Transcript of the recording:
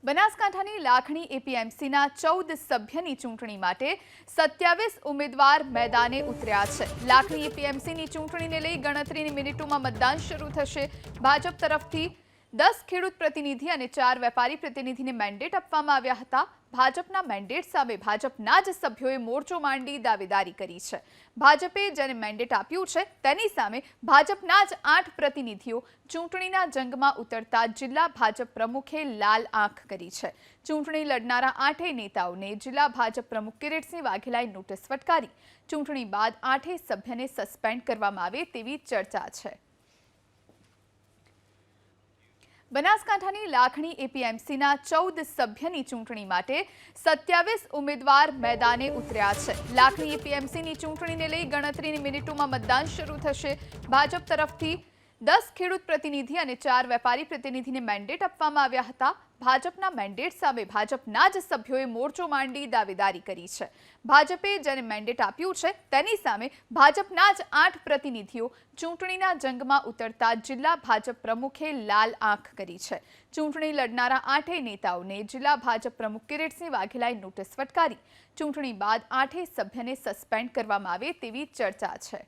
બનાસકાંઠાની લાખણી એપીએમસીના 14 સભ્યની ચૂંટણી માટે 27 ઉમેદવાર મેદાને ઉતર્યા છે। લાખણી એપીએમસીની ચૂંટણીને લઈ ગણતરીની મિનિટોમાં મતદાન શરૂ થશે। ભાજપ તરફથી 10 ખેડૂત પ્રતિનિધિ અને 4 વેપારી પ્રતિનિધિને મેન્ડેટ આપવામાં આવ્યા હતા। ભાજપના મેન્ડેટ સામે ભાજપના જ સભ્યોએ મોરચો માંડી દાવેદારી કરી છે। ભાજપે જેને મેન્ડેટ આપ્યું છે તેની સામે ભાજપના જ 8 પ્રતિનિધિઓ ચૂંટણીના જંગમાં ઉતરતા જિલ્લા ભાજપ પ્રમુખે લાલ આંખ કરી છે। ચૂંટણી લડનારા 8 નેતાઓને જિલ્લા ભાજપ પ્રમુખ કિરીટસિંહ વાઘેલાએ નોટિસ ફટકારી। ચૂંટણી બાદ 8 સભ્યને સસ્પેન્ડ કરવામાં આવે તેવી ચર્ચા છે। બનાસકાંઠાની લાખણી એપીએમસીના 14 સભ્યની ચૂંટણી માટે 27 ઉમેદવાર મેદાને ઉતર્યા છે। લાખણી એપીએમસીની ચૂંટણીને લઈ ગણતરીની મિનિટોમાં મતદાન શરૂ થશે। ભાજપ તરફથી 10 ખેડૂત પ્રતિનિધિ અને 4 વેપારી પ્રતિનિધિને મેન્ડેટ આપવામાં આવ્યા હતા। ભાજપના મેન્ડેટ સામે ભાજપના જ સભ્યોએ મોરચો માંડી દાવેદારી કરી છે। ભાજપે જેને મેન્ડેટ આપ્યું છે તેની સામે ભાજપના જ 8 પ્રતિનિધિઓ ચૂંટણીના જંગમાં ઉતરતા જિલ્લા ભાજપ પ્રમુખે લાલ આંખ કરી છે। ચૂંટણી લડનારા 8 નેતાઓને જિલ્લા ભાજપ પ્રમુખ કિરીટસિંહ વાઘેલાએ નોટિસ ફટકારી। ચૂંટણી બાદ 8 સભ્યને સસ્પેન્ડ કરવામાં આવે તેવી ચર્ચા છે।